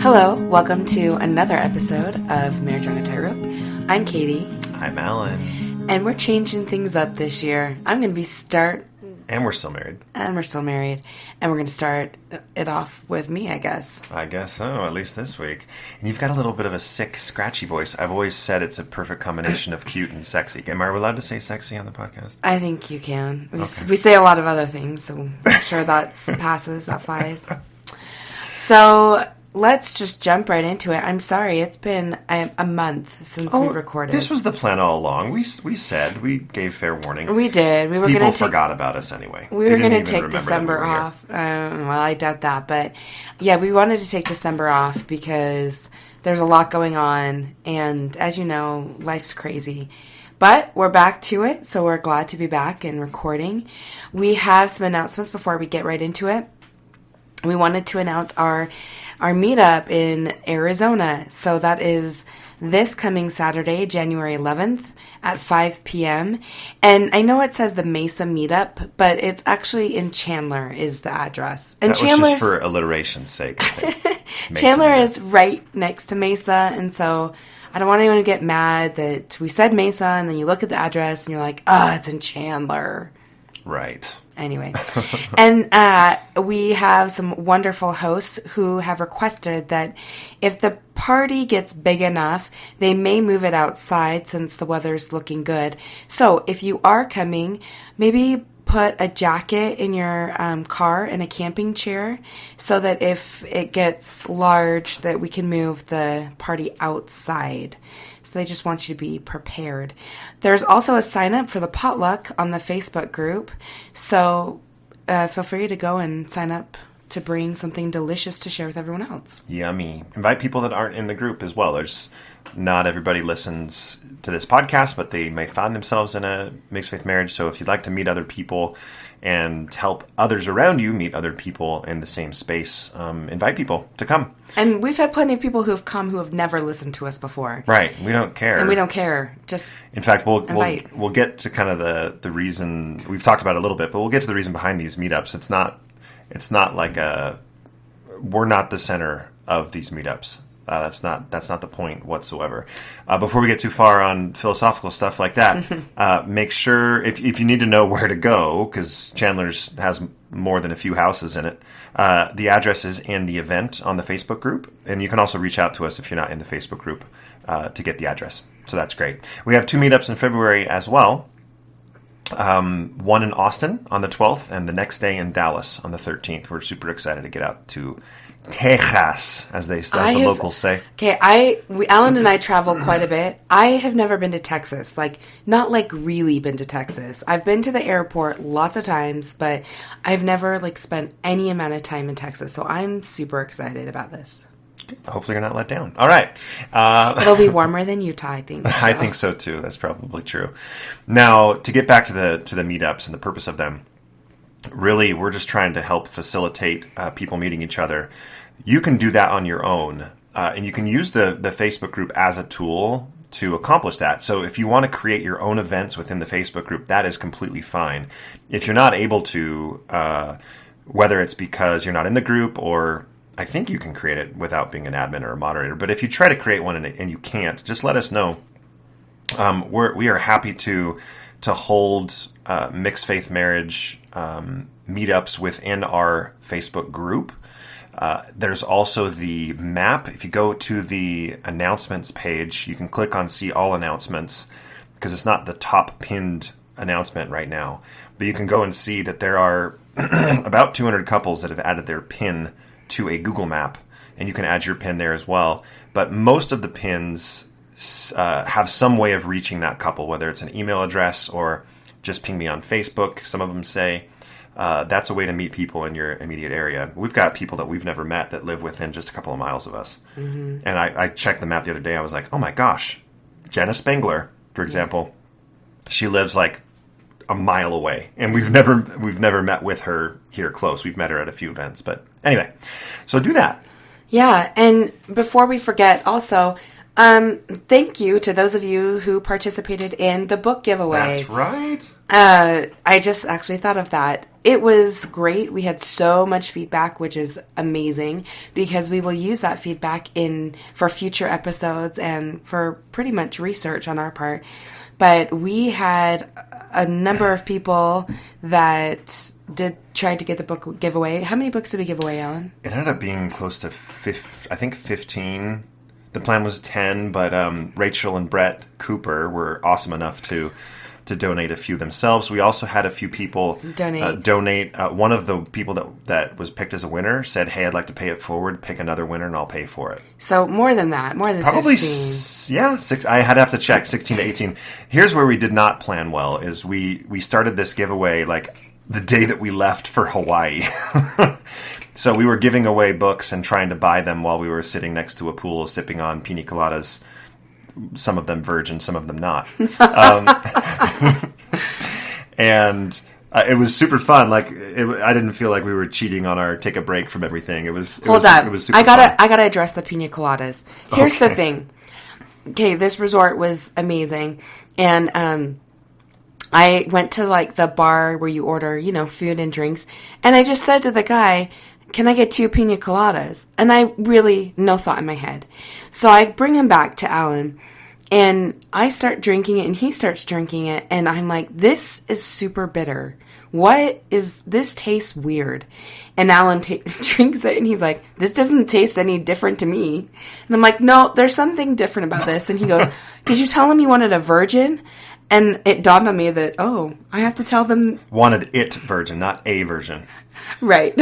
Hello, welcome to another episode of Marriage on a Tightrope. I'm Katie. I'm Allan. And we're changing things up this year. I'm going to be And we're still married. And we're still married. And we're going to start it off with me, I guess. I guess so, at least this week. And you've got a little bit of a sick, scratchy voice. I've always said it's a perfect combination of cute and sexy. Am I allowed to say sexy on the podcast? I think you can. We say a lot of other things, so I'm sure that passes, that flies. So let's just jump right into it. I'm sorry, it's been a month since we recorded. This was the plan all along. We said, we gave fair warning. We did. People forgot about us anyway. We were going to take December off. Well, I doubt that. But yeah, we wanted to take December off because there's a lot going on. And as you know, life's crazy. But we're back to it, so we're glad to be back and recording. We have some announcements before we get right into it. We wanted to announce our meetup in Arizona. So that is this coming Saturday, January 11th at 5 p.m. And I know it says the Mesa meetup, but it's actually in Chandler is the address. And that was just for alliteration's sake, I think. Chandler is right next to Mesa, and so I don't want anyone to get mad that we said Mesa and then you look at the address and you're like, it's in Chandler. Right. Anyway, and we have some wonderful hosts who have requested that if the party gets big enough, they may move it outside since the weather's looking good. So if you are coming, maybe put a jacket in your car and a camping chair so that if it gets large that we can move the party outside. So they just want you to be prepared. There's also a sign up for the potluck on the Facebook group. So feel free to go and sign up to bring something delicious to share with everyone else. Yummy. Invite people that aren't in the group as well. Not everybody listens to this podcast, but they may find themselves in a mixed faith marriage. So if you'd like to meet other people and help others around you meet other people in the same space, invite people to come. And we've had plenty of people who have come who have never listened to us before. Right. We don't care. And we don't care. Just in fact, we'll get to kind of the reason we've talked about it a little bit, but we'll get to the reason behind these meetups. It's not like we're not the center of these meetups. That's not the point whatsoever. Before we get too far on philosophical stuff like that, make sure if you need to know where to go, because Chandler's has more than a few houses in it, the address is in the event on the Facebook group, and you can also reach out to us if you're not in the Facebook group to get the address. So that's great. We have 2 meetups in February as well. One in Austin on the 12th, and the next day in Dallas on the 13th. We're super excited to get out to Texas, as the locals say. Okay, Allan and I travel quite a bit. I have never been to Texas, not really been to Texas. I've been to the airport lots of times, but I've never spent any amount of time in Texas. So I'm super excited about this. Hopefully you're not let down. All right. It'll be warmer than Utah, I think. So. I think so too. That's probably true. Now, to get back to the meetups and the purpose of them, really, we're just trying to help facilitate people meeting each other. You can do that on your own, and you can use the Facebook group as a tool to accomplish that. So if you want to create your own events within the Facebook group, that is completely fine. If you're not able to, whether it's because you're not in the group or I think you can create it without being an admin or a moderator, but if you try to create one and you can't, just let us know. We are happy to hold mixed faith marriage meetups within our Facebook group. There's also the map. If you go to the announcements page, you can click on see all announcements because it's not the top pinned announcement right now, but you can go and see that there are about 200 couples that have added their pin to a Google map, and you can add your pin there as well. But most of the pins have some way of reaching that couple, whether it's an email address or just ping me on Facebook. Some of them say that's a way to meet people in your immediate area. We've got people that we've never met that live within just a couple of miles of us. Mm-hmm. And I checked the map the other day. I was like, oh my gosh, Jenna Spengler, for example, she lives a mile away, and we've never met with her here close. We've met her at a few events, but anyway, so do that. Yeah, and before we forget, also, thank you to those of you who participated in the book giveaway. That's right. I just actually thought of that. it was great. We had so much feedback, which is amazing, because we will use that feedback for future episodes and for pretty much research on our part. But we had a number of people that try to get the book giveaway. How many books did we give away, Alan? It ended up being close to 15. The plan was 10, but Rachel and Brett Cooper were awesome enough to donate a few themselves. We also had a few people donate. One of the people that was picked as a winner said, "Hey, I'd like to pay it forward. Pick another winner, and I'll pay for it." So more than that, more than probably 15. 6. I had to have to check 16 to 18. Here's where we did not plan well: is we started this giveaway like the day that we left for Hawaii. So we were giving away books and trying to buy them while we were sitting next to a pool sipping on pina coladas. Some of them virgin, some of them not. And it was super fun. Like I didn't feel like we were cheating on our take a break from everything. It was super fun. I gotta address the pina coladas. Here's the thing. Okay, this resort was amazing, and I went to like the bar where you order, food and drinks, and I just said to the guy, "Can I get 2 pina coladas?" And I really, no thought in my head. So I bring him back to Alan, and I start drinking it, and he starts drinking it, and I'm like, "This is super bitter. This tastes weird." And Alan drinks it, and he's like, "This doesn't taste any different to me." And I'm like, "No, there's something different about this." And he goes, "Did you tell him you wanted a virgin?" And it dawned on me that, I have to tell them. Wanted it virgin, not a virgin. Right.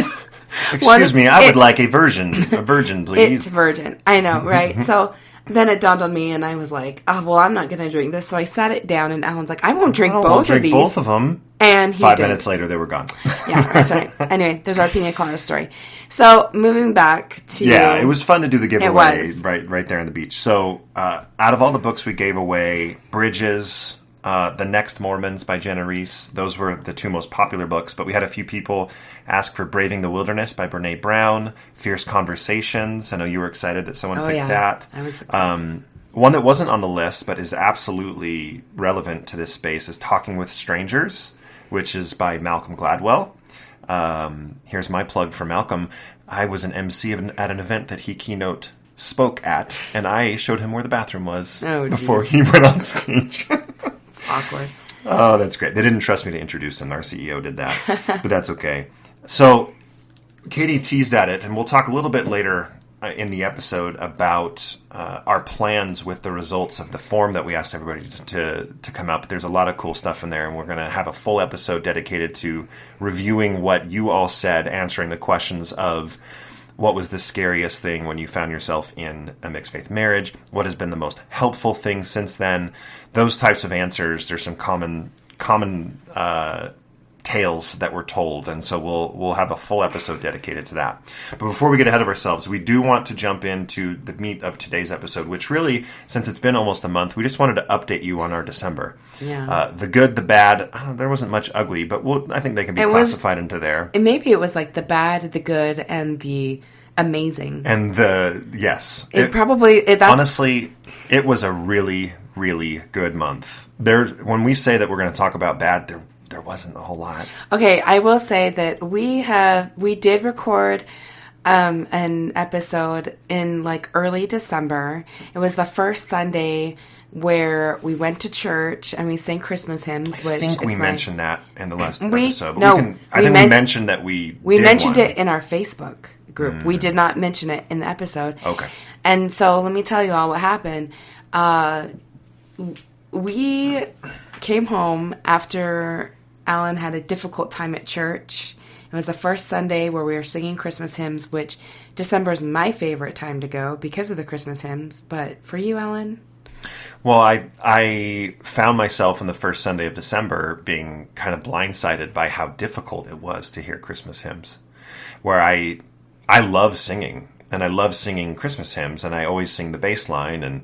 Excuse me, I would like a virgin, please. It's virgin. I know, right? So then it dawned on me, and I was like, I'm not going to drink this. So I sat it down, and Alan's like, "I won't drink both of these." Both of them. And he 5 did. minutes later, they were gone. Yeah, sorry. Anyway, there's our pina colada story. So moving back to... Yeah, it was fun to do the giveaway right there on the beach. So out of all the books we gave away, Bridges... The Next Mormons by Jenna Reese. Those were the 2 most popular books, but we had a few people ask for Braving the Wilderness by Brene Brown, Fierce Conversations. I know you were excited that someone picked that. I was excited. One that wasn't on the list, but is absolutely relevant to this space is Talking with Strangers, which is by Malcolm Gladwell. Here's my plug for Malcolm. I was an MC at an event that he keynote spoke at, and I showed him where the bathroom was before he went on stage. It's awkward. Oh, that's great. They didn't trust me to introduce him. Our CEO did that, but that's okay. So Katie teased at it, and we'll talk a little bit later in the episode about our plans with the results of the form that we asked everybody to come out. But there's a lot of cool stuff in there, and we're going to have a full episode dedicated to reviewing what you all said, answering the questions of what was the scariest thing when you found yourself in a mixed faith marriage, what has been the most helpful thing since then, those types of answers. There's some common tales that were told, and so we'll have a full episode dedicated to that. But before we get ahead of ourselves, we do want to jump into the meat of today's episode, which really, since it's been almost a month, we just wanted to update you on our December. Yeah. The good, the bad, there wasn't much ugly, but I think they can be classified into there. And maybe it was like the bad, the good, and the amazing. And yes. Honestly, it was a really, really good month. When we say that we're going to talk about bad, there wasn't a whole lot. Okay, I will say that we did record an episode in like early December. It was the first Sunday where we went to church and we sang Christmas hymns. I think we mentioned that in the last episode. We mentioned that we mentioned it in our Facebook group. We did not mention it in the episode. Okay. And so let me tell you all what happened. We came home after Alan had a difficult time at church. It was the first Sunday where we were singing Christmas hymns, which December is my favorite time to go because of the Christmas hymns. But for you, Alan? Well, I found myself in the first Sunday of December being kind of blindsided by how difficult it was to hear Christmas hymns, where I love singing, and I love singing Christmas hymns, and I always sing the bass line, and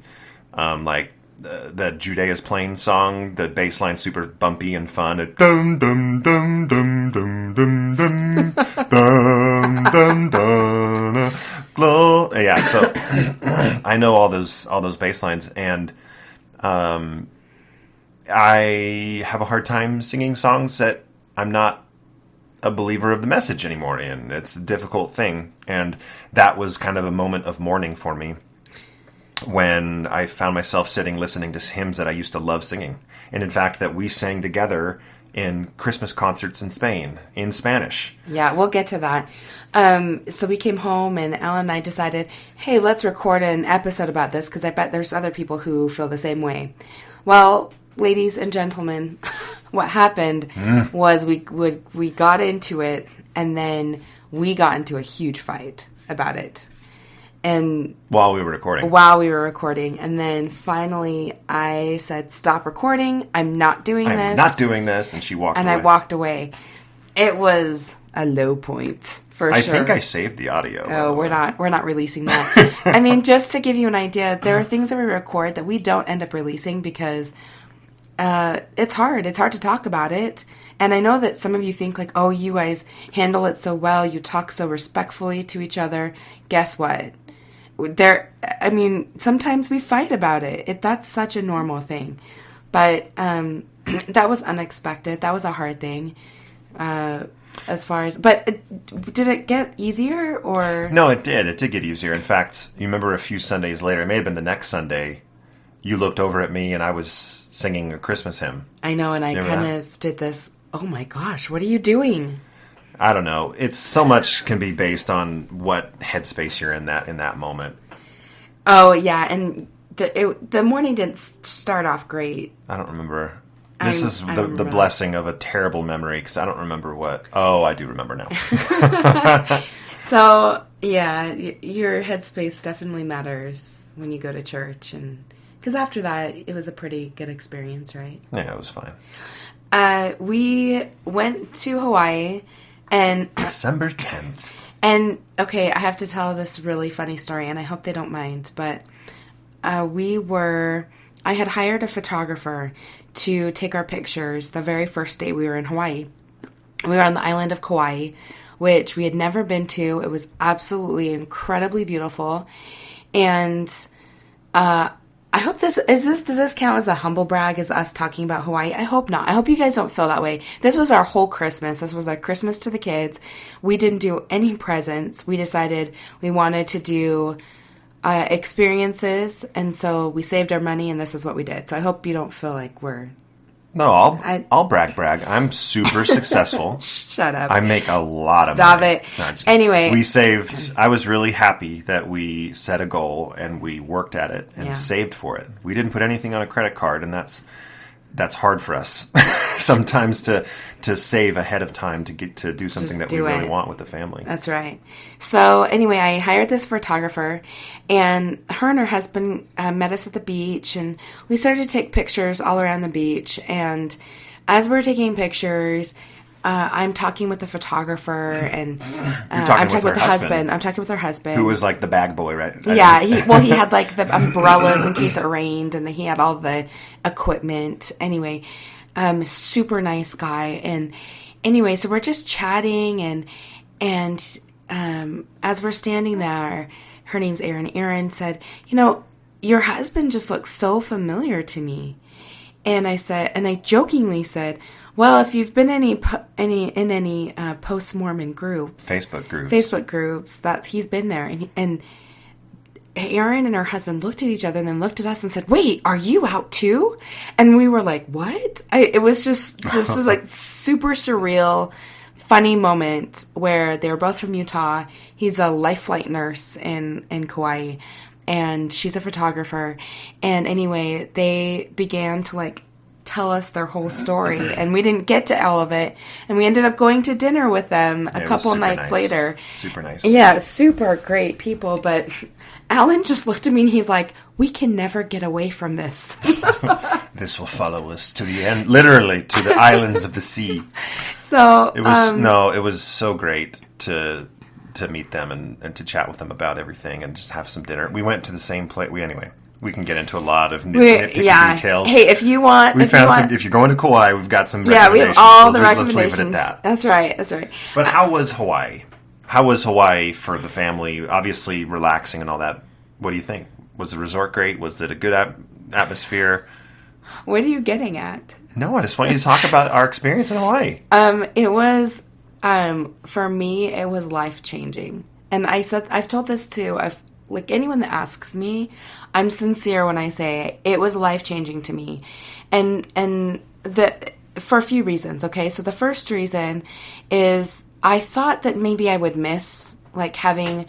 like the Judea's Plain song, the bass line super bumpy and fun. Dum dum dum dum dum dum dum dum dum dum. Yeah, so I know all those bass lines, and I have a hard time singing songs that I'm not a believer of the message anymore in. It's a difficult thing. And that was kind of a moment of mourning for me when I found myself sitting listening to hymns that I used to love singing. And in fact, that we sang together in Christmas concerts in Spain, in Spanish. Yeah, we'll get to that. So we came home and Alan and I decided, hey, let's record an episode about this because I bet there's other people who feel the same way. Well, ladies and gentlemen, what happened was we got into it and then we got into a huge fight about it. And while we were recording. And then finally I said, stop recording. I'm not doing this. And she walked away. And I walked away. It was a low point for sure. I think I saved the audio. Oh, we're not releasing that. I mean, just to give you an idea, there are things that we record that we don't end up releasing because it's hard. It's hard to talk about it. And I know that some of you think like, oh, you guys handle it so well. You talk so respectfully to each other. Guess what? Sometimes we fight about it. That's such a normal thing. But that was unexpected. That was a hard thing. Did it get easier or? No, it did. It did get easier. In fact, you remember a few Sundays later, it may have been the next Sunday, you looked over at me and I was singing a Christmas hymn. I know, and I kind of did this, oh my gosh, what are you doing? I don't know. It's so much can be based on what headspace you're in that moment. Oh yeah, and the morning didn't start off great. I don't remember. This is the blessing of a terrible memory because I don't remember what. Oh, I do remember now. So yeah, your headspace definitely matters when you go to church, and because after that it was a pretty good experience, right? Yeah, it was fine. We went to Hawaii. And December 10th. And, okay, I have to tell this really funny story, and I hope they don't mind, but I had hired a photographer to take our pictures the very first day we were in Hawaii. We were on the island of Kauai, which we had never been to. It was absolutely incredibly beautiful. And I hope does this count as a humble brag as us talking about Hawaii? I hope not. I hope you guys don't feel that way. This was our whole Christmas. This was our Christmas to the kids. We didn't do any presents. We decided we wanted to do experiences, and so we saved our money, and this is what we did. So I hope you don't feel like we're... No, I'll brag. I'm super successful. Shut up. I make a lot of Stop money. it. No, anyway. We saved. I was really happy that we set a goal and we worked at it and saved for it. We didn't put anything on a credit card, and that's hard for us sometimes to save ahead of time to get to do something that we really want with the family. That's right. So anyway, I hired this photographer, and her and her husband met us at the beach, and we started to take pictures all around the beach. And as we're taking pictures, I'm talking with the photographer, and I'm talking with the husband. I'm talking with her husband, who was like the bag boy, right? Yeah. He had like the umbrellas in case it rained, and he had all the equipment. Anyway, super nice guy. And anyway, so we're just chatting, and as we're standing there, her name's Erin. Erin said, your husband just looks so familiar to me. And I jokingly said, well, if you've been in any post-Mormon groups, Facebook groups, that he's been there. And Erin and her husband looked at each other and then looked at us and said, wait, are you out too? And we were like, what? It was just, this was like super surreal, funny moment where they were both from Utah. He's a life flight nurse in Kauai, and she's a photographer. And anyway, they began to tell us their whole story, and we didn't get to all of it, and we ended up going to dinner with them a couple nights later. Super nice. Yeah, super great people, but Alan just looked at me and he's like, we can never get away from this. This will follow us to the end, literally to the islands of the sea. So it was so great to meet them and to chat with them about everything and just have some dinner. We went to the same place. We can get into a lot of nitpicky details. Hey, if you want... if you're going to Kauai, we've got some recommendations. Yeah, we have all the recommendations. Let's leave it at that. That's right. But how was Hawaii? How was Hawaii for the family? Obviously relaxing and all that. What do you think? Was the resort great? Was it a good atmosphere? What are you getting at? No, I just want you to talk about our experience in Hawaii. It was For me, it was life-changing. And I've told this to, like, anyone that asks me, I'm sincere when I say it was life-changing to me. And for a few reasons, okay? So the first reason is I thought that maybe I would miss, like, having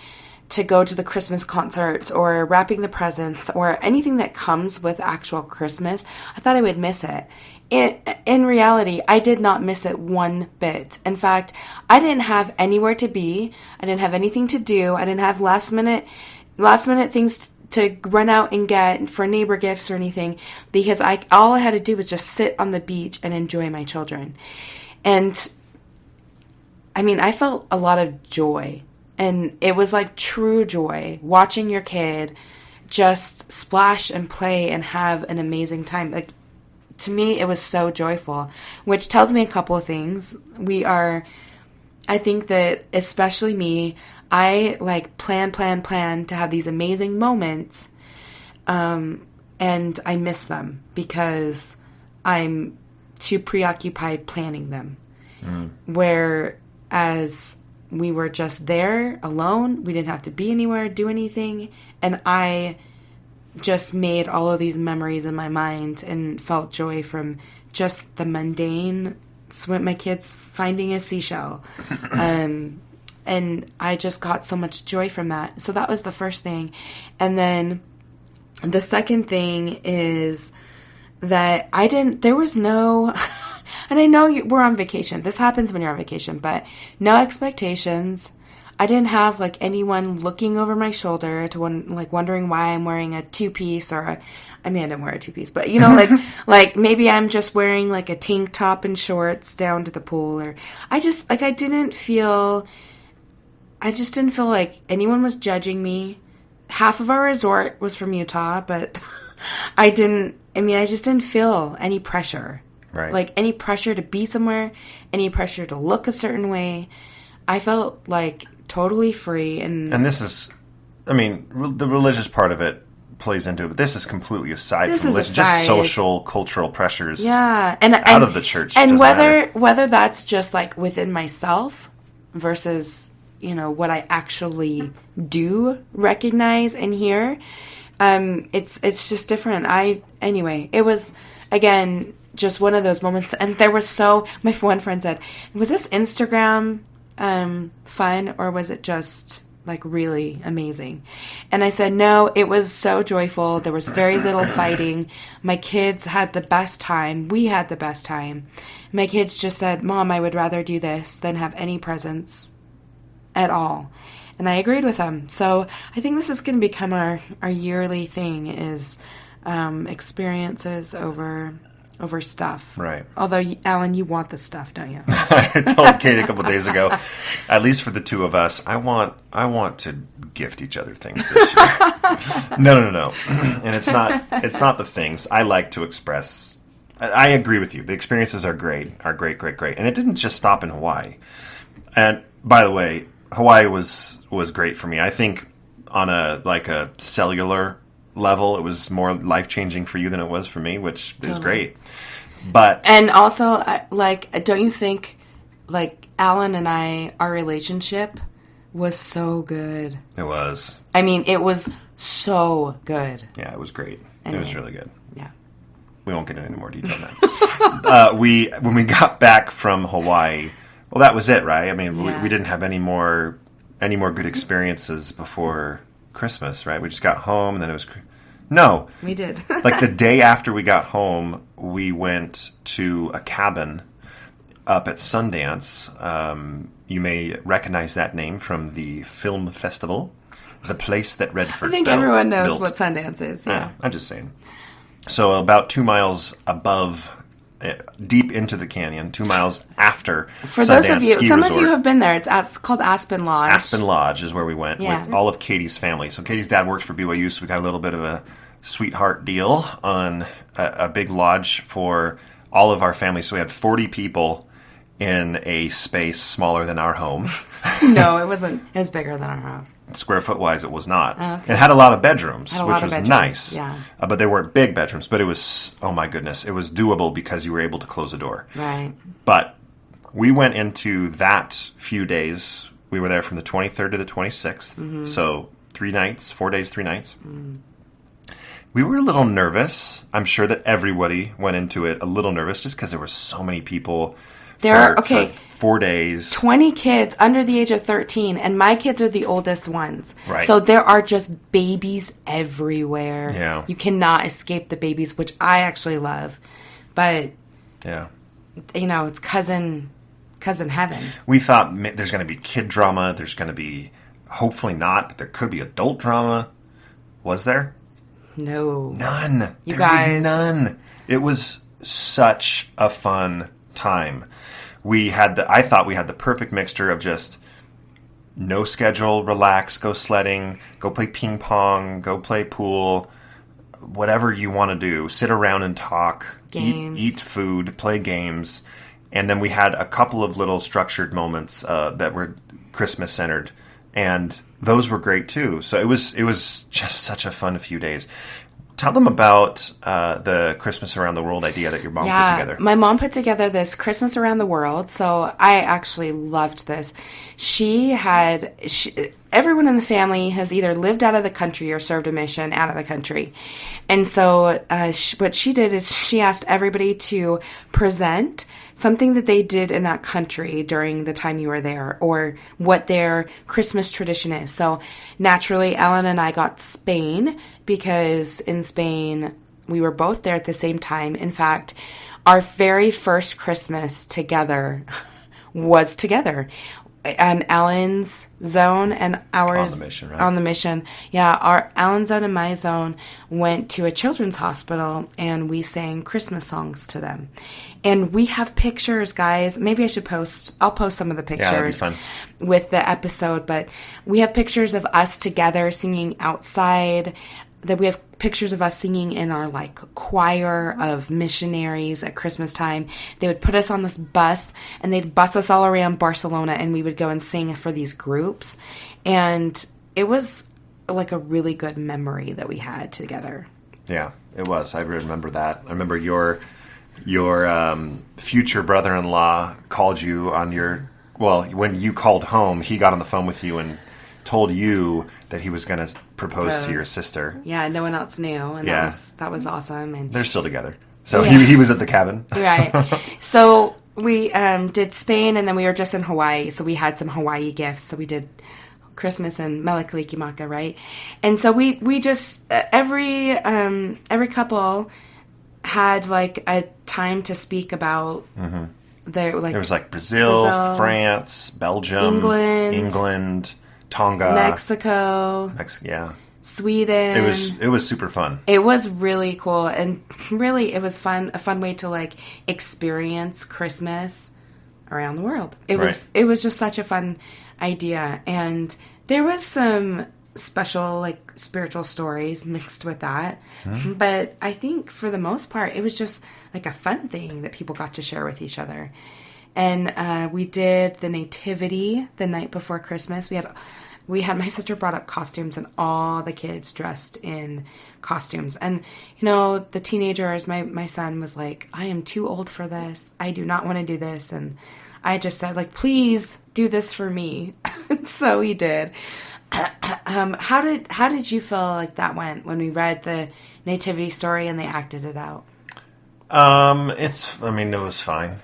to go to the Christmas concerts or wrapping the presents or anything that comes with actual Christmas. I thought I would miss it. In reality, I did not miss it one bit. In fact, I didn't have anywhere to be. I didn't have anything to do. I didn't have last minute things to run out and get for neighbor gifts or anything, because all I had to do was just sit on the beach and enjoy my children. And I mean, I felt a lot of joy, and it was like true joy watching your kid just splash and play and have an amazing time. Like, to me, it was so joyful, which tells me a couple of things. I think that especially me, I like plan to have these amazing moments, and I miss them because I'm too preoccupied planning them. Whereas we were just there alone, we didn't have to be anywhere, do anything, and I just made all of these memories in my mind and felt joy from just the mundane my kids finding a seashell. And I just got so much joy from that. So that was the first thing. And then the second thing is that there was no, and I know we're on vacation. This happens when you're on vacation, but no expectations. I didn't have like anyone looking over my shoulder wondering why I'm wearing a two-piece I didn't wear a two-piece, but you know, like maybe I'm just wearing like a tank top and shorts down to the pool, or I just didn't feel like anyone was judging me. Half of our resort was from Utah, but I just didn't feel any pressure. Right. Like any pressure to be somewhere, any pressure to look a certain way. I felt like totally free. And this is, the religious part of it plays into it, but this is completely aside from religion. Just social, cultural pressures. Yeah. Out of the church. And whether that's just like within myself versus, you know, what I actually do recognize and hear, it's just different. Anyway, it was, again, just one of those moments. And there was my one friend said, was this Instagram fun, or was it just like really amazing? And I said, no, it was so joyful. There was very little fighting. My kids had the best time. We had the best time. My kids just said, Mom, I would rather do this than have any presents at all. And I agreed with them. So I think this is going to become our yearly thing, is experiences over stuff. Right. Although, Alan, you want the stuff, don't you? I told Katie a couple days ago, at least for the two of us, I want to gift each other things this year. No. And it's not the things. I like to express. I agree with you. The experiences are great. And it didn't just stop in Hawaii. And by the way, Hawaii was great for me. I think on a cellular level, it was more life-changing for you than it was for me, which is great. And also, don't you think, like, Alan and our relationship was so good? It was. I mean, it was so good. Yeah, it was great. Anyway, it was really good. Yeah. We won't get into any more detail now. When we got back from Hawaii, well, that was it, right? I mean, we didn't have any more good experiences before Christmas, right? We just got home, and then it was... No. We did. Like, the day after we got home, we went to a cabin up at Sundance. You may recognize that name from the film festival, the place that Redford I think everyone knows what Sundance is. Yeah. I'm just saying. So about 2 miles above... deep into the canyon, 2 miles after For Sundance those of you, ski some resort. of you have been there. It's called Aspen Lodge. Aspen Lodge is where we went with all of Katie's family. So Katie's dad works for BYU, so we got a little bit of a sweetheart deal on a big lodge for all of our family. So we had 40 people in a space smaller than our home. No, it wasn't. It was bigger than our house. Square foot wise, it was not. Oh, okay. It had a lot of bedrooms, which was nice. Yeah. But they weren't big bedrooms. But it was, oh my goodness, it was doable because you were able to close the door. Right. But We went into that few days. We were there from the 23rd to the 26th. So 3 nights, 4 days, 3 nights. We were a little nervous. I'm sure that everybody went into it a little nervous just because there were so many people for 4 days. 20 kids under the age of 13, and my kids are the oldest ones. Right. So there are just babies everywhere. Yeah. You cannot escape the babies, which I actually love. But, Yeah. It's cousin heaven. We thought there's going to be kid drama. There's going to be, hopefully not, but there could be adult drama. Was there? No. None. You there guys. was none. It was such a fun time. I thought we had the perfect mixture of just no schedule, relax, go sledding, go play ping pong, go play pool, whatever you want to do. Sit around and talk, eat food, play games. And then we had a couple of little structured moments that were Christmas centered, and those were great too. So it was just such a fun few days. Tell them about the Christmas Around the World idea that your mom put together. My mom put together this Christmas Around the World, so I actually loved this. Everyone in the family has either lived out of the country or served a mission out of the country. And so what she did is she asked everybody to present something that they did in that country during the time you were there, or what their Christmas tradition is. So naturally, Alan and I got Spain, because in Spain, we were both there at the same time. In fact, our very first Christmas together was together. Alan's zone and ours on the mission, right? On the mission. Yeah, Alan's zone and my zone went to a children's hospital, and we sang Christmas songs to them. And we have pictures, guys. Maybe I'll post some of the pictures. Yeah, that'd be fun. With the episode, but we have pictures of us together singing outside. That we have pictures of us singing in our choir of missionaries at Christmas time. They would put us on this bus, and they'd bus us all around Barcelona, and we would go and sing for these groups. And it was like a really good memory that we had together. Yeah, it was. I remember that. I remember your future brother-in-law called you on when you called home, he got on the phone with you and told you that he was going to propose to your sister. Yeah, no one else knew, and that was awesome. And they're still together. So he was at the cabin. Right. So we did Spain, and then we were just in Hawaii, so we had some Hawaii gifts. So we did Christmas and Melikalikimaka, right? And so we just every couple had a time to speak about their there was Brazil, France, Belgium, England, Tonga, Mexico, yeah, Sweden. It was super fun. It was really cool, and really it was fun. A fun way to experience Christmas around the world. It was just such a fun idea, and there was some special spiritual stories mixed with that. But I think for the most part, it was just a fun thing that people got to share with each other. And we did the nativity the night before Christmas. We had my sister brought up costumes, and all the kids dressed in costumes. And the teenagers, my son was like, I am too old for this. I do not want to do this. And I just said please do this for me. So he did. How did you feel that went when we read the nativity story and they acted it out? It was fine.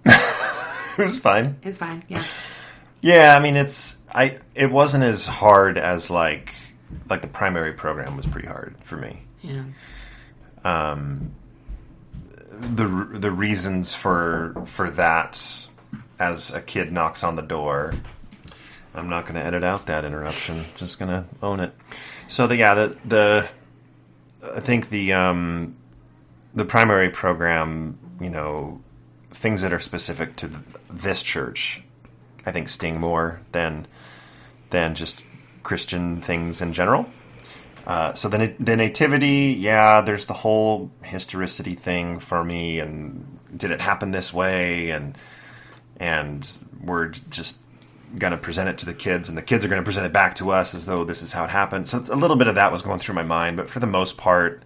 It was fine. It's fine, yeah. Yeah, it wasn't as hard as like the primary program was pretty hard for me. Yeah. The reasons for that as a kid knocks on the door. I'm not going to edit out that interruption. Just going to own it. So I think the primary program, things that are specific to this church, I think sting more than just Christian things in general. So the nativity, there's the whole historicity thing for me, and did it happen this way, and we're just going to present it to the kids, and the kids are going to present it back to us as though this is how it happened. So a little bit of that was going through my mind, but for the most part,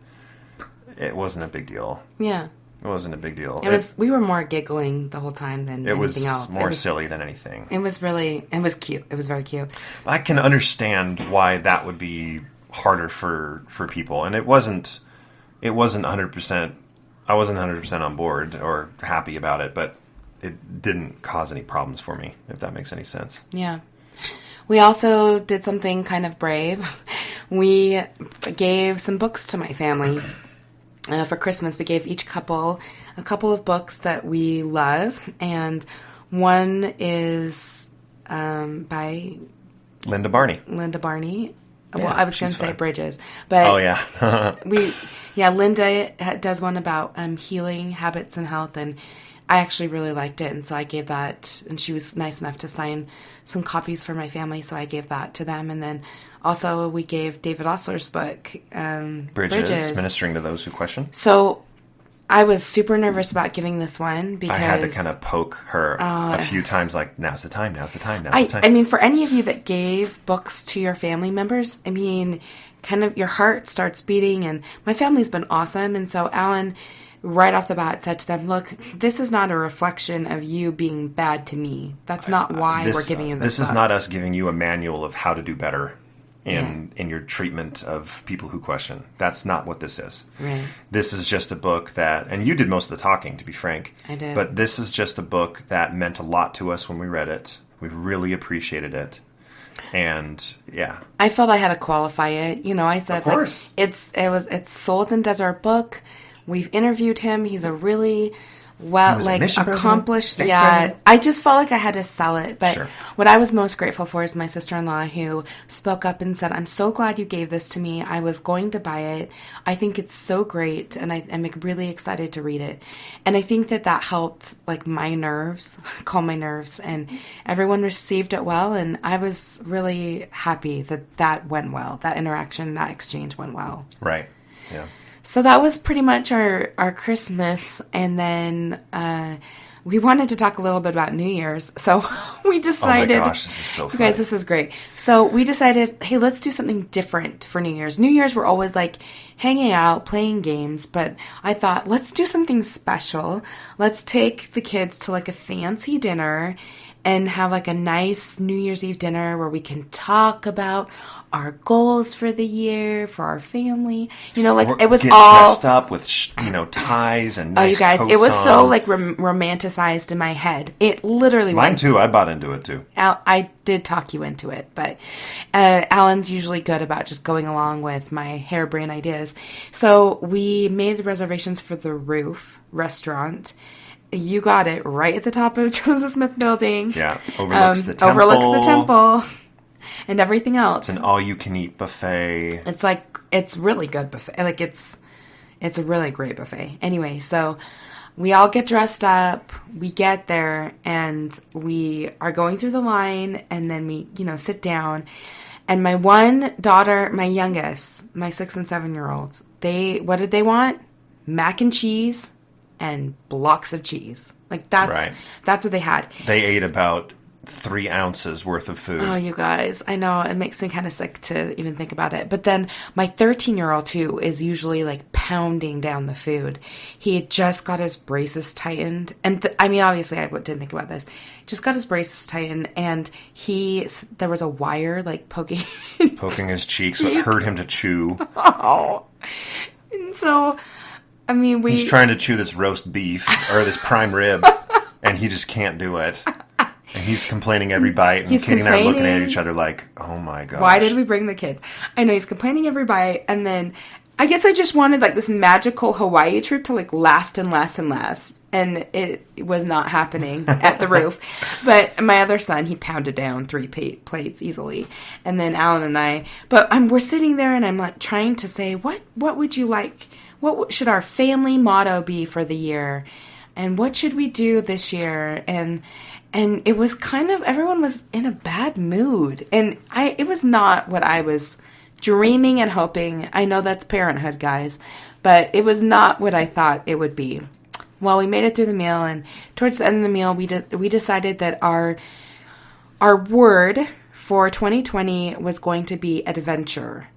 it wasn't a big deal. Yeah. It wasn't a big deal. We were more giggling the whole time than anything else. It was more silly than anything. It was cute. It was very cute. I can understand why that would be harder for people. And it wasn't 100%. I wasn't 100% on board or happy about it, but it didn't cause any problems for me, if that makes any sense. Yeah. We also did something kind of brave. We gave some books to my family. For Christmas, we gave each couple a couple of books that we love, and one is by Linda Barney. Well, Yeah, I was going to say fine. Bridges, but Oh, yeah. Linda does one about healing, habits, and health, and I actually really liked it, and so I gave that, and she was nice enough to sign some copies for my family, so I gave that to them, and then also we gave David Osler's book, Bridges, Ministering to Those Who Question. So I was super nervous about giving this one because I had to kind of poke her a few times, like, now's the time. I mean, for any of you that gave books to your family members, I mean, kind of your heart starts beating, and my family's been awesome, and so Allan right off the bat said to them, look, this is not a reflection of you being bad to me. That's not why we're giving you this book. This is not us giving you a manual of how to do better in your treatment of people who question. That's not what this is. Right. This is just a book that, and you did most of the talking, to be frank. I did. But this is just a book that meant a lot to us when we read it. We really appreciated it. And yeah. I felt I had to qualify it. You know, I said, of course. Like, it's Sultan Desert book. We've interviewed him. He's a really accomplished. Yeah, I just felt like I had to sell it. But Sure. What I was most grateful for is my sister-in-law who spoke up and said, I'm so glad you gave this to me. I was going to buy it. I think it's so great. And I'm really excited to read it. And I think that helped like my nerves, calm my nerves. And everyone received it well. And I was really happy that went well. That interaction, that exchange went well. Right. Yeah. So that was pretty much our Christmas, and then we wanted to talk a little bit about New Year's. So we decided... Oh my gosh, this is so fun. You guys, this is great. So we decided, hey, let's do something different for New Year's. New Year's, we're always like hanging out, playing games, but I thought, let's do something special. Let's take the kids to like a fancy dinner and have like a nice New Year's Eve dinner where we can talk about our goals for the year, for our family. You know, like it was all dressed up with, ties and nice you guys, coats it was on. so like romanticized in my head. It literally Mine was. too. I bought into it too. I did talk you into it, but Alan's usually good about just going along with my harebrained ideas. So we made reservations for the Roof restaurant. You got it right at the top of the Joseph Smith building. Yeah, overlooks the temple. Overlooks the temple and everything else. It's an all-you-can-eat buffet. It's really good buffet. Like it's a really great buffet. Anyway, so we all get dressed up. We get there and we are going through the line, and then we, sit down. And my one daughter, my youngest, my 6 and 7-year-olds, what did they want? Mac and cheese and blocks of cheese. Like that's what they had. They ate about 3 ounces worth of food. Oh, you guys. I know. It makes me kind of sick to even think about it. But then my 13-year-old too is usually like pounding down the food. He had just got his braces tightened. And obviously I didn't think about this. Just got his braces tightened, and there was a wire like poking his cheeks, so it hurt him to chew. Oh. And so he's trying to chew this roast beef or this prime rib, and he just can't do it. And he's complaining every bite, and Katie and I are looking at each other like, oh my gosh. Why did we bring the kids? I know he's complaining every bite, and then I guess I just wanted like this magical Hawaii trip to like last and last and last, and it was not happening at the Roof. But my other son, he pounded down 3 plates easily, and then Alan and I. But we're sitting there, and I'm like trying to say, what would you like? What should our family motto be for the year? And what should we do this year? And it was kind of, everyone was in a bad mood. And it was not what I was dreaming and hoping. I know that's parenthood, guys. But it was not what I thought it would be. Well, we made it through the meal. And towards the end of the meal, we decided that our word for 2020 was going to be adventure.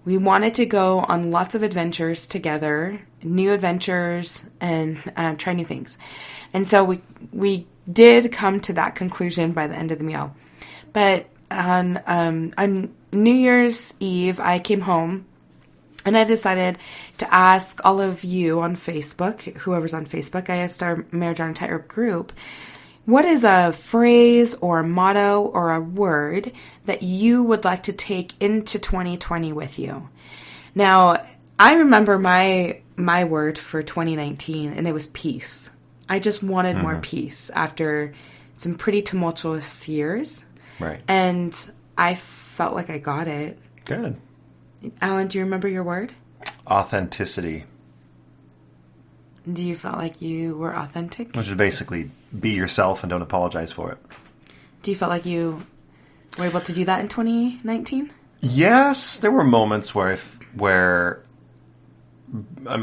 we wanted to go on lots of adventures together, new adventures, and try new things. And so we did come to that conclusion by the end of the meal. But on New Year's Eve, I came home and I decided to ask all of you on Facebook, whoever's on Facebook, I asked our Marriage on a Tightrope group, what is a phrase or a motto or a word that you would like to take into 2020 with you? Now, I remember my word for 2019, and it was peace. I just wanted more peace after some pretty tumultuous years. Right. And I felt like I got it. Good. Alan, do you remember your word? Authenticity. Do you feel like you were authentic? Which is basically be yourself and don't apologize for it. Do you feel like you were able to do that in 2019? Yes, there were moments where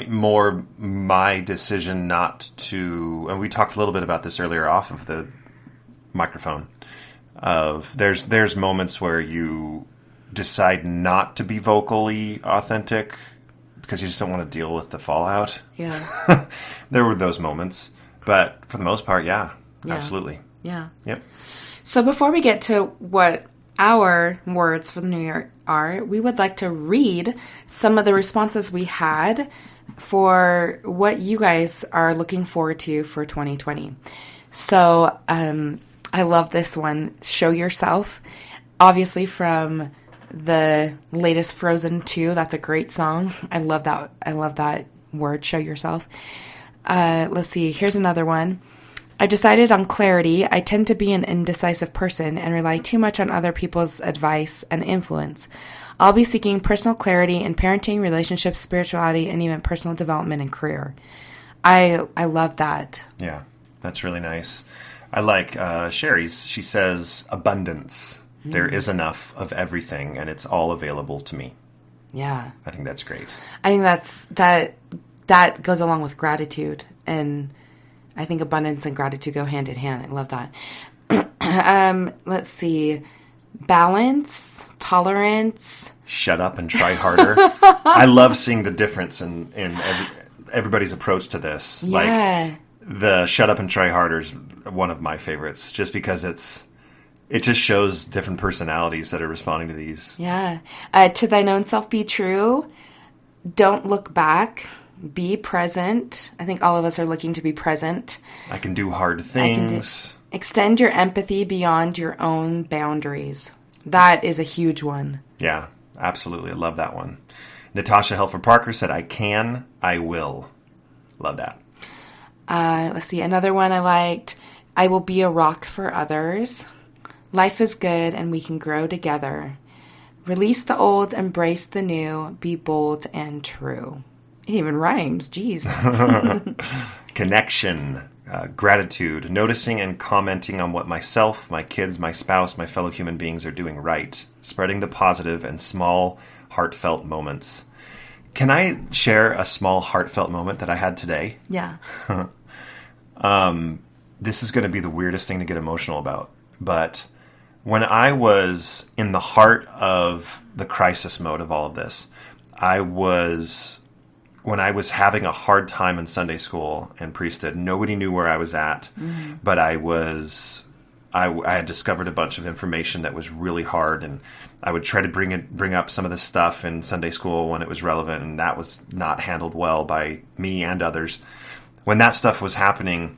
more my decision not to, and we talked a little bit about this earlier off of the microphone, of there's moments where you decide not to be vocally authentic because you just don't want to deal with the fallout. Yeah. There were those moments, but for the most part, yeah. Absolutely. Yeah. Yep. So before we get to what our words for the new year are, we would like to read some of the responses we had for what you guys are looking forward to for 2020. So I love this one, Show Yourself. Obviously from the latest Frozen 2. That's a great song. I love that word, show yourself. Let's see. Here's another one. I decided on clarity. I tend to be an indecisive person and rely too much on other people's advice and influence. I'll be seeking personal clarity in parenting, relationships, spirituality, and even personal development and career. I love that. Yeah, that's really nice. I like Sherry's. She says abundance. There is enough of everything, and it's all available to me. Yeah. I think that's great. I think that goes along with gratitude, and I think abundance and gratitude go hand in hand. I love that. Let's see. Balance, tolerance. Shut up and try harder. I love seeing the difference in everybody's approach to this. Yeah. Like, the shut up and try harder is one of my favorites, just because it just shows different personalities that are responding to these. Yeah. To thine own self be true. Don't look back. Be present. I think all of us are looking to be present. I can do hard things. Extend your empathy beyond your own boundaries. That is a huge one. Yeah, absolutely. I love that one. Natasha Helfer Parker said, I will. Love that. Let's see. Another one I liked. I will be a rock for others. Life is good and we can grow together. Release the old, embrace the new, be bold and true. It even rhymes. Jeez. Connection, gratitude, noticing and commenting on what myself, my kids, my spouse, my fellow human beings are doing right. Spreading the positive and small, heartfelt moments. Can I share a small, heartfelt moment that I had today? Yeah. This is going to be the weirdest thing to get emotional about, but when I was in the heart of the crisis mode of all of this, when I was having a hard time in Sunday school and priesthood, nobody knew where I was at, but I had discovered a bunch of information that was really hard, and I would try to bring up some of this stuff in Sunday school when it was relevant, and that was not handled well by me and others. When that stuff was happening,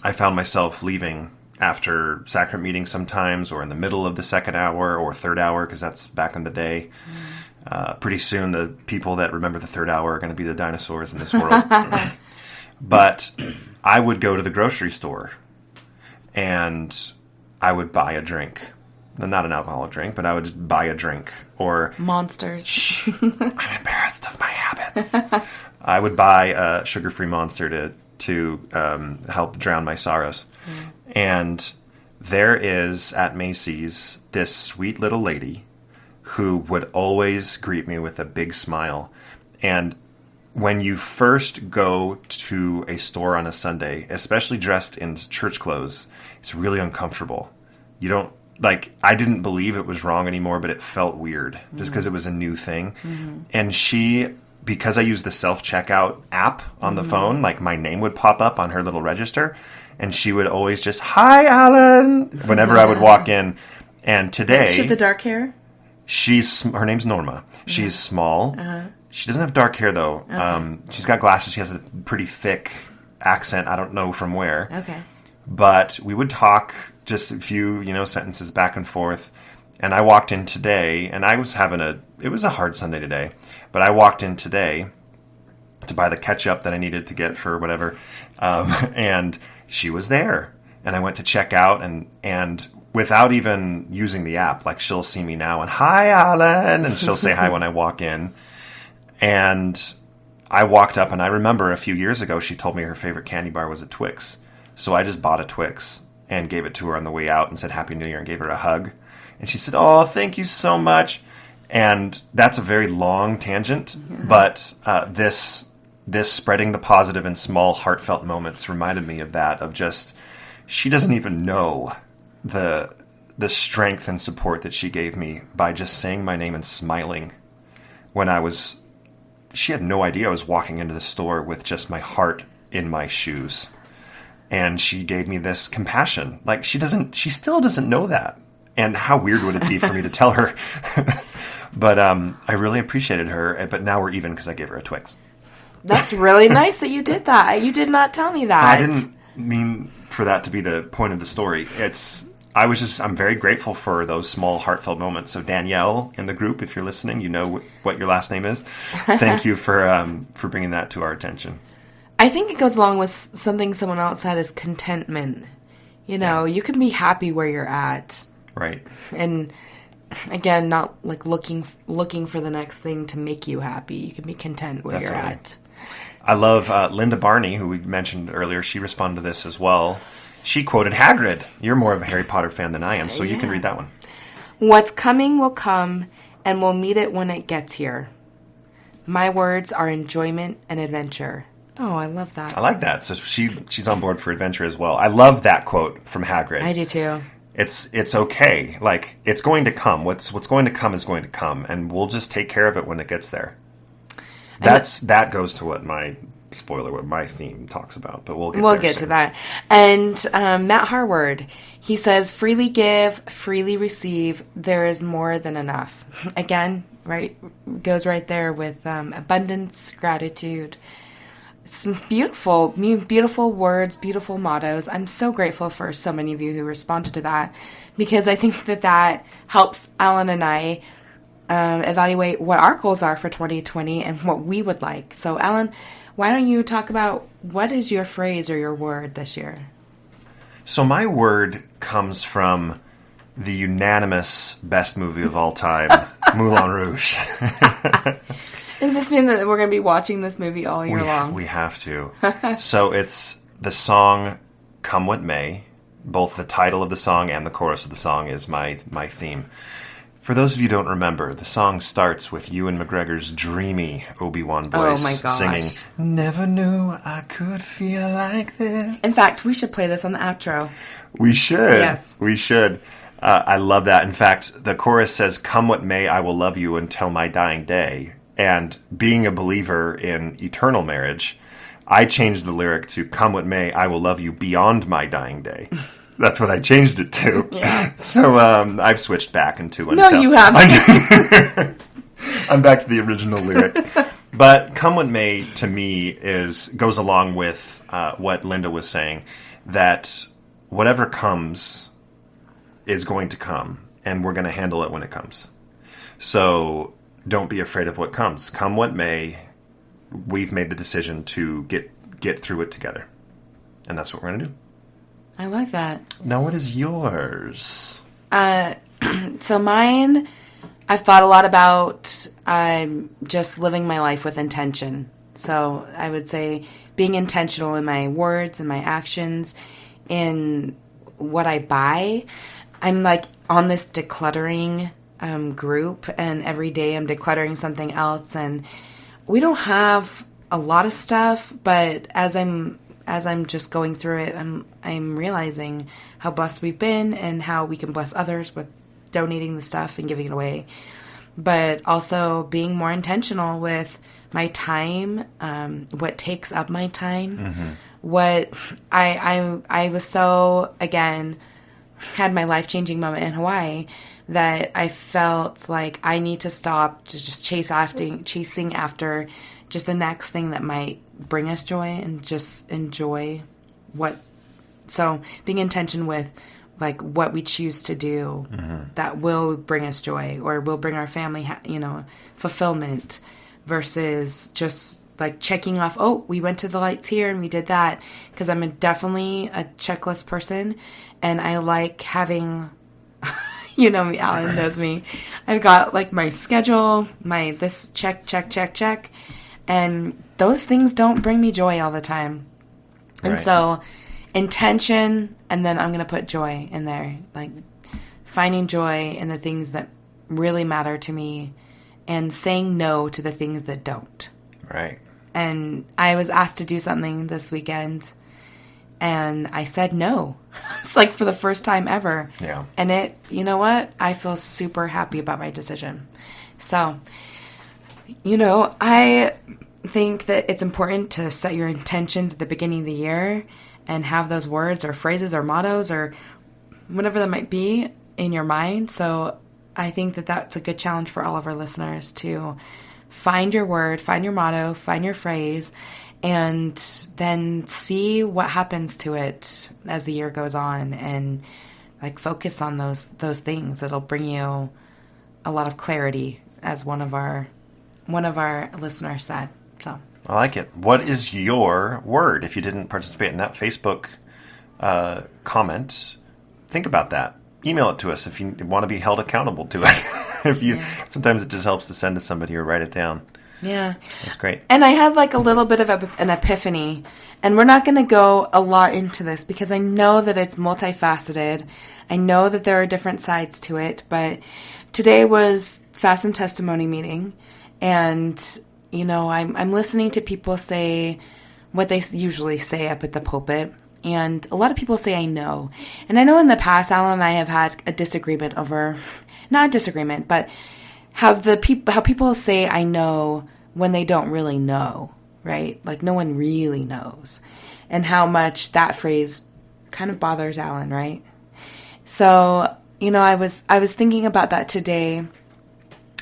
I found myself leaving after sacrament meetings sometimes, or in the middle of the second hour or third hour, because that's back in the day. Pretty soon, the people that remember the third hour are going to be the dinosaurs in this world. But I would go to the grocery store, and I would buy a drink. Not an alcoholic drink, but I would just buy a drink. Or Monsters. Shh, I'm embarrassed of my habits. I would buy a sugar-free Monster to help drown my sorrows. And there is, at Macy's, this sweet little lady who would always greet me with a big smile. And when you first go to a store on a Sunday, especially dressed in church clothes, it's really uncomfortable. You don't like, I didn't believe it was wrong anymore, but it felt weird just because it was a new thing. And because I used the self-checkout app on the phone, like, my name would pop up on her little register, and she would always just, "Hi, Alan," whenever I would walk in. And today... She had the dark hair? Her name's Norma. She's small. She doesn't have dark hair, though. Okay. She's got glasses. She has a pretty thick accent. I don't know from where. Okay. But we would talk just a few, sentences back and forth. And I walked in today, and I was it was a hard Sunday today, but I walked in today to buy the ketchup that I needed to get for whatever. And she was there. And I went to check out, and without even using the app, like, she'll see me now and, "Hi, Alan," and she'll say hi when I walk in. And I walked up, and I remember a few years ago, she told me her favorite candy bar was a Twix. So I just bought a Twix and gave it to her on the way out and said Happy New Year and gave her a hug. And she said, "Oh, thank you so much." And that's a very long tangent, but this spreading the positive in small, heartfelt moments reminded me of that, of just, she doesn't even know the strength and support that she gave me by just saying my name and smiling when she had no idea I was walking into the store with just my heart in my shoes. And she gave me this compassion. Like, she still doesn't know that. And how weird would it be for me to tell her? But I really appreciated her. But now we're even because I gave her a Twix. That's really nice that you did that. You did not tell me that. I didn't mean for that to be the point of the story. I'm very grateful for those small, heartfelt moments. So Danielle in the group, if you're listening, you know what your last name is. Thank you for bringing that to our attention. I think it goes along with something someone else said, is contentment. You can be happy where you're at. Right. And again, not like looking for the next thing to make you happy. You can be content where you're at. I love Linda Barney, who we mentioned earlier. She responded to this as well. She quoted Hagrid. You're more of a Harry Potter fan than I am, so you can read that one. "What's coming will come, and we'll meet it when it gets here. My words are enjoyment and adventure." Oh, I love that. I like that. So she's on board for adventure as well. I love that quote from Hagrid. I do too. It's okay. Like, it's going to come. What's going to come is going to come, and we'll just take care of it when it gets there. That goes to what my theme talks about, but we'll get to that. And Matt Harward, he says, "Freely give, freely receive. There is more than enough." Again, right, goes right there with abundance, gratitude. Some beautiful words, beautiful mottos. I'm so grateful for so many of you who responded to that, because I think that helps Alan and I evaluate what our goals are for 2020 and what we would like. So, Alan, why don't you talk about what is your phrase or your word this year? So my word comes from the unanimous best movie of all time, Moulin Rouge. Does this mean that we're going to be watching this movie all year long? We have to. So it's the song "Come What May." Both the title of the song and the chorus of the song is my theme. For those of you who don't remember, the song starts with Ewan McGregor's dreamy Obi-Wan voice singing, "Never knew I could feel like this." In fact, we should play this on the outro. We should. Yes. We should. I love that. In fact, the chorus says, "Come what may, I will love you until my dying day." And being a believer in eternal marriage, I changed the lyric to "Come what may, I will love you beyond my dying day." That's what I changed it to. Yeah. So I've switched back into No, you haven't. I'm back to the original lyric. But "Come what may" to me goes along with what Linda was saying, that whatever comes is going to come, and we're going to handle it when it comes. So don't be afraid of what comes. Come what may, we've made the decision to get through it together. And that's what we're going to do. I like that. Now, what is yours? So mine, I've thought a lot about just living my life with intention. So I would say being intentional in my words and my actions, in what I buy. I'm like on this decluttering group, and every day I'm decluttering something else, and we don't have a lot of stuff, but as as I'm just going through it, I'm realizing how blessed we've been and how we can bless others with donating the stuff and giving it away. But also being more intentional with my time, what takes up my time, what I was so, again, had my life-changing moment in Hawaii that I felt like I need to stop to just chasing after just the next thing that might bring us joy and just enjoy so being in tension with like what we choose to do that will bring us joy or will bring our family, fulfillment versus just like checking off, oh, we went to the lights here and we did that. Because I'm definitely a checklist person and I like having, Allan knows me. I've got like my schedule, this check. And those things don't bring me joy all the time. And so intention, and then I'm going to put joy in there. Like finding joy in the things that really matter to me and saying no to the things that don't. Right. And I was asked to do something this weekend and I said no. It's like for the first time ever. Yeah. And you know what? I feel super happy about my decision. So, I think that it's important to set your intentions at the beginning of the year and have those words or phrases or mottos or whatever that might be in your mind. So I think that that's a good challenge for all of our listeners to find your word, find your motto, find your phrase, and then see what happens to it as the year goes on and like focus on those things. It'll bring you a lot of clarity, as one of our listeners said. So I like it. What is your word? If you didn't participate in that Facebook comment, think about that. Email it to us if you want to be held accountable to it. Sometimes it just helps to send to somebody or write it down. Yeah. That's great. And I had like a little bit of an epiphany, and we're not going to go a lot into this because I know that it's multifaceted. I know that there are different sides to it, but today was Fast and Testimony meeting, and I'm listening to people say what they usually say up at the pulpit. And a lot of people say I know. And I know in the past, Allan and I have had a disagreement over, not a disagreement, but how people say I know when they don't really know, right? Like no one really knows. And how much that phrase kind of bothers Allan, right? So, I was thinking about that today.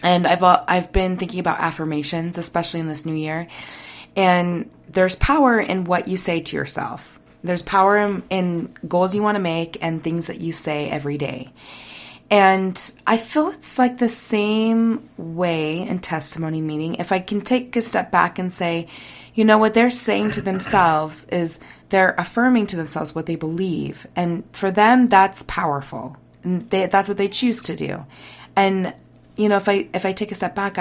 And I've been thinking about affirmations, especially in this new year. And there's power in what you say to yourself. There's power in goals you want to make and things that you say every day. And I feel it's like the same way in testimony meeting. If I can take a step back and say, what they're saying to themselves is they're affirming to themselves what they believe. And for them, that's powerful. And that's what they choose to do. And, if I take a step back,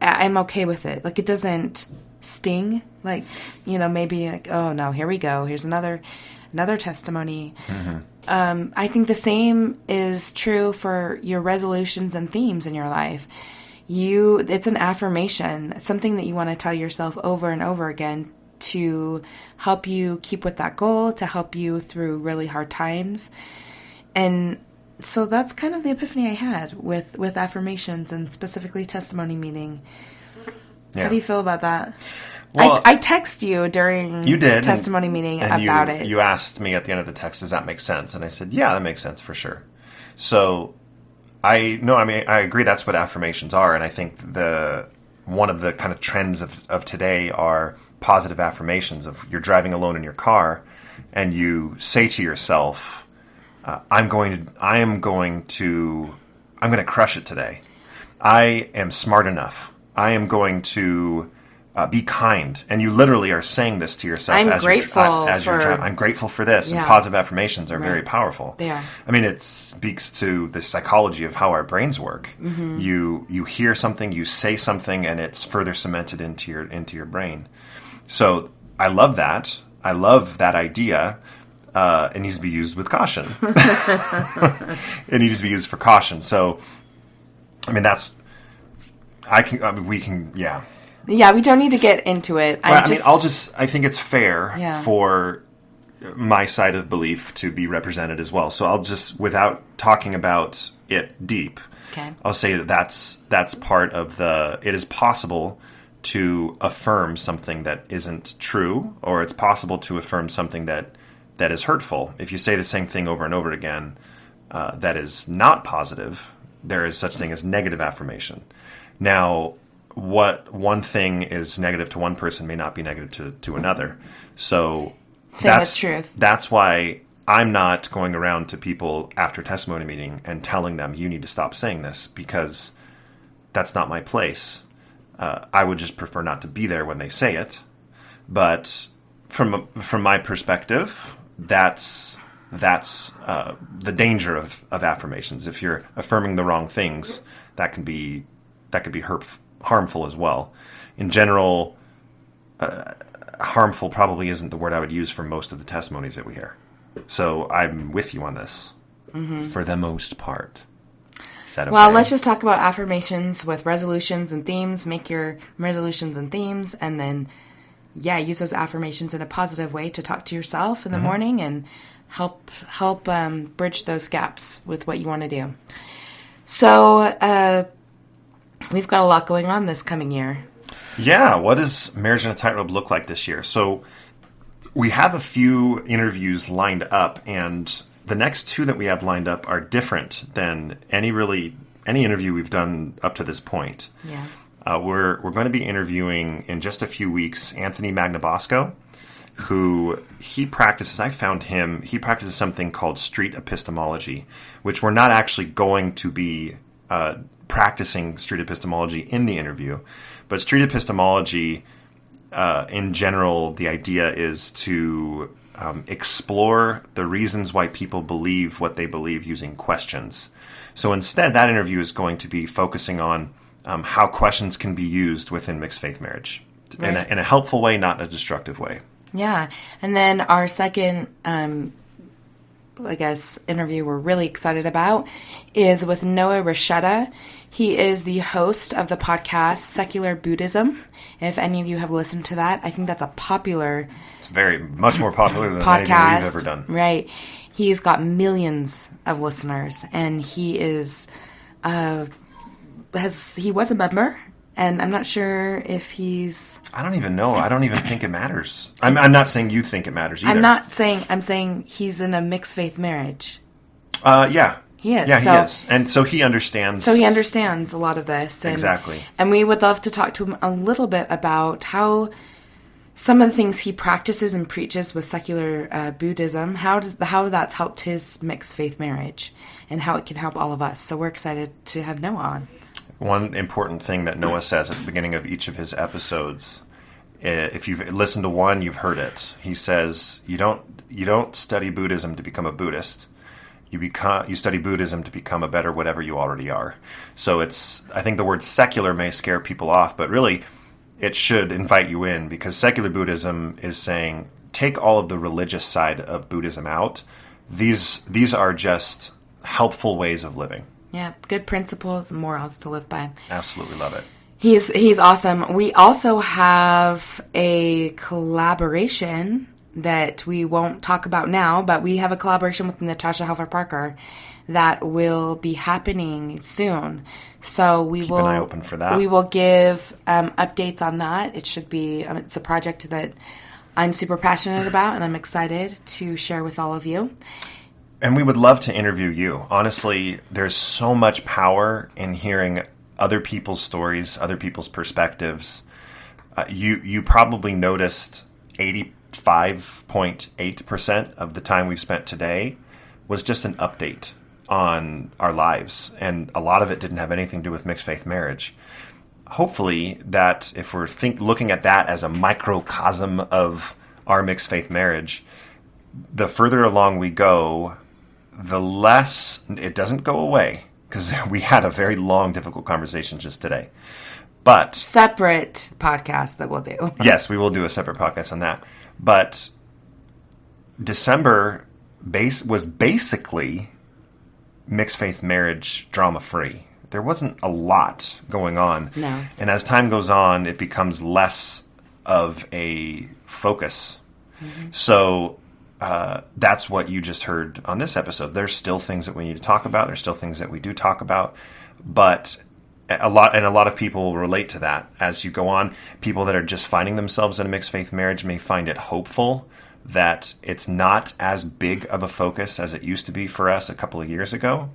I'm okay with it. Like it doesn't sting, like maybe like, oh no, here we go, here's another testimony. I think the same is true for your resolutions and themes in your life. It's an affirmation, something that you want to tell yourself over and over again to help you keep with that goal, to help you through really hard times. And so that's kind of the epiphany I had with affirmations and specifically testimony meeting. Yeah. How do you feel about that? Well, I text you during testimony meeting about it. You asked me at the end of the text, does that make sense? And I said, yeah, that makes sense for sure. So I agree that's what affirmations are. And I think one of the kind of trends of today are positive affirmations of you're driving alone in your car and you say to yourself, I'm going to crush it today. I am smart enough. I am going to be kind. And you literally are saying this to yourself. I'm grateful for this. Yeah. And positive affirmations are very powerful. They are. I mean, it speaks to the psychology of how our brains work. Mm-hmm. You hear something, you say something, and it's further cemented into your brain. So I love that. I love that idea. It needs to be used with caution. It needs to be used for caution. So, I mean, Yeah, we don't need to get into it. I think it's fair Yeah. for my side of belief to be represented as well. So I'll just, without talking about it deep, Okay. I'll say that's part of it is possible to affirm something that isn't true, or it's possible to affirm something that is hurtful. If you say the same thing over and over again, that is not positive, there is such thing as negative affirmation. Now, what one thing is negative to one person may not be negative to another. So Same with truth. That's why I'm not going around to people after testimony meeting and telling them, you need to stop saying this, because that's not my place. I would just prefer not to be there when they say it. But from my perspective, that's the danger of affirmations. If you're affirming the wrong things, that can be harmful as well. In general, harmful probably isn't the word I would use for most of the testimonies that we hear. So I'm with you on this, for the most part. Is that okay? Well, let's just talk about affirmations with resolutions and themes. Make your resolutions and themes, and then, use those affirmations in a positive way to talk to yourself in the morning and help bridge those gaps with what you want to do. So we've got a lot going on this coming year. Yeah, what does Marriage in a Tightrope look like this year? So we have a few interviews lined up, and the next two that we have lined up are different than any interview we've done up to this point. Yeah. We're going to be interviewing in just a few weeks Anthony Magna Bosco, who he practices something called street epistemology, which we're not actually going to be practicing street epistemology in the interview. But street epistemology, in general, the idea is to explore the reasons why people believe what they believe using questions. So instead, that interview is going to be focusing on how questions can be used within mixed faith marriage in a helpful way, not in a destructive way. Yeah. And then our second, interview we're really excited about is with Noah Rashetta. He is the host of the podcast Secular Buddhism. If any of you have listened to that, I think that's a popular... It's very much more popular than podcast anything we've ever done. Right. He's got millions of listeners, and he is... he was a member, and I'm not sure if he's... I don't even know. I don't even think it matters. I'm not saying you think it matters either. I'm saying he's in a mixed faith marriage. Yeah. He is. Yeah, he is. And so he understands. So he understands a lot of this. Exactly. And we would love to talk to him a little bit about how some of the things he practices and preaches with secular Buddhism, how that's helped his mixed faith marriage and how it can help all of us. So we're excited to have Noah on. One important thing that Noah says at the beginning of each of his episodes, if you've listened to one, you've heard it. He says, you don't study Buddhism to become a Buddhist. You study Buddhism to become a better whatever you already are. So I think the word secular may scare people off, but really it should invite you in, because secular Buddhism is saying, take all of the religious side of Buddhism out. These are just helpful ways of living. Yeah, good principles and morals to live by. Absolutely love it. He's awesome. We also have a collaboration that we won't talk about now, but we have a collaboration with Natasha Helfer Parker that will be happening soon. So keep an eye open for that. We will give updates on that. It should be it's a project that I'm super passionate about, and I'm excited to share with all of you. And we would love to interview you. Honestly, there's so much power in hearing other people's stories, other people's perspectives. You probably noticed 85.8% of the time we've spent today was just an update on our lives, and a lot of it didn't have anything to do with mixed faith marriage. Hopefully, that if we're looking at that as a microcosm of our mixed faith marriage, the further along we go, the less it doesn't go away, because we had a very long, difficult conversation just today. But separate podcast that we'll do. Yes, we will do a separate podcast on that. But December was basically mixed faith marriage drama free. there wasn't a lot going on. No. And as time goes on, it becomes less of a focus. Mm-hmm. So that's what you just heard on this episode. There's still things that we need to talk about. There's still things that we do talk about, but a lot of people will relate to that as you go on. People that are just finding themselves in a mixed faith marriage may find it hopeful that it's not as big of a focus as it used to be for us a couple of years ago.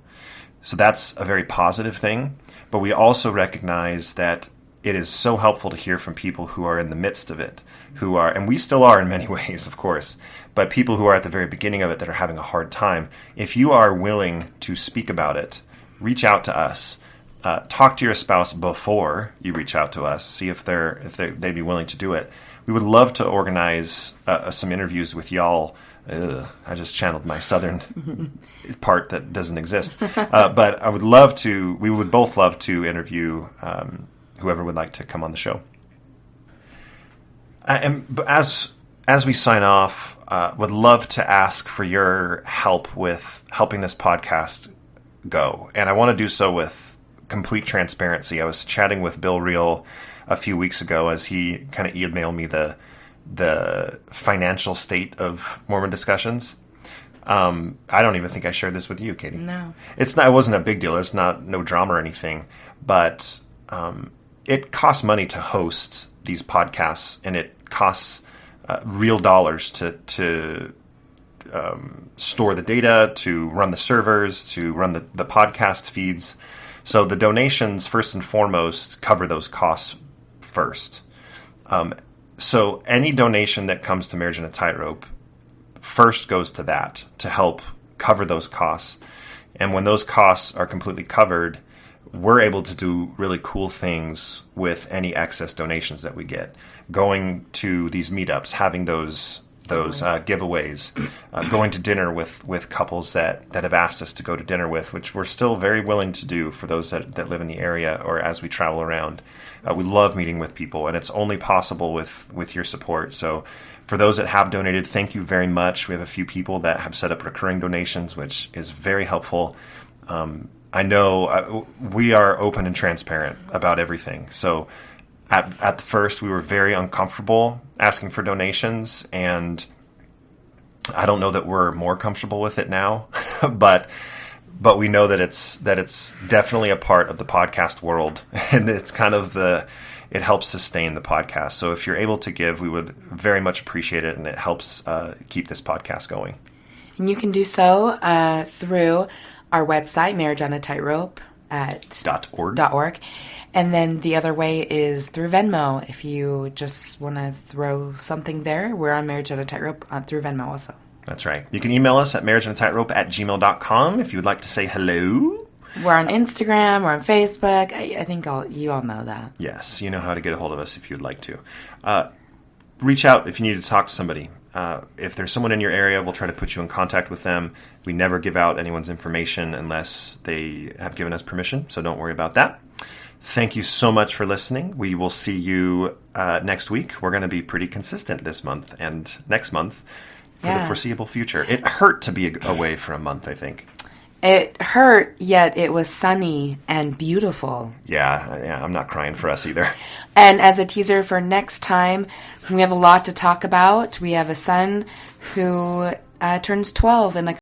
So that's a very positive thing. But we also recognize that it is so helpful to hear from people who are in the midst of it, who are, and we still are in many ways, of course, but people who are at the very beginning of it that are having a hard time. If you are willing to speak about it, reach out to us. Talk to your spouse before you reach out to us. See if they'd be willing to do it. We would love to organize some interviews with y'all. I just channeled my southern part that doesn't exist. But we would both love to interview whoever would like to come on the show. And as we sign off, would love to ask for your help with helping this podcast go. And I want to do so with complete transparency. I was chatting with Bill Reel a few weeks ago as he kind of emailed me the financial state of Mormon discussions. I don't even think I shared this with you, Katie. No. It wasn't a big deal. It's no drama or anything, but it costs money to host these podcasts, and it costs real dollars to store the data, to run the servers, to run the podcast feeds. So the donations, first and foremost, cover those costs first. So any donation that comes to Marriage on a Tightrope first goes to that, to help cover those costs. And when those costs are completely covered, we're able to do really cool things with any excess donations that we get. Going to these meetups, having those giveaways, going to dinner with couples that have asked us to go to dinner with, which we're still very willing to do for those that live in the area or as we travel around. We love meeting with people, and it's only possible with your support. So for those that have donated, thank you very much. We have a few people that have set up recurring donations, which is very helpful. I know we are open and transparent about everything. So at the first, we were very uncomfortable asking for donations, and I don't know that we're more comfortable with it now, but we know that it's definitely a part of the podcast world, and it's kind of it helps sustain the podcast. So if you're able to give, we would very much appreciate it, and it helps keep this podcast going. And you can do so through our website, Marriage on a Tightrope at .org. And then the other way is through Venmo. If you just want to throw something there, we're on Marriage on a Tightrope through Venmo also. That's right. You can email us at marriageonatightrope@gmail.com if you would like to say hello. We're on Instagram. We're on Facebook. I think you all know that. Yes, you know how to get a hold of us if you'd like to. Reach out if you need to talk to somebody. If there's someone in your area, we'll try to put you in contact with them. We never give out anyone's information unless they have given us permission, so don't worry about that. Thank you so much for listening. We will see you next week. We're going to be pretty consistent this month and next month for the foreseeable future. It hurt to be away for a month, I think. It hurt, yet it was sunny and beautiful. Yeah, I'm not crying for us either. And as a teaser for next time, we have a lot to talk about. We have a son who turns 12 in a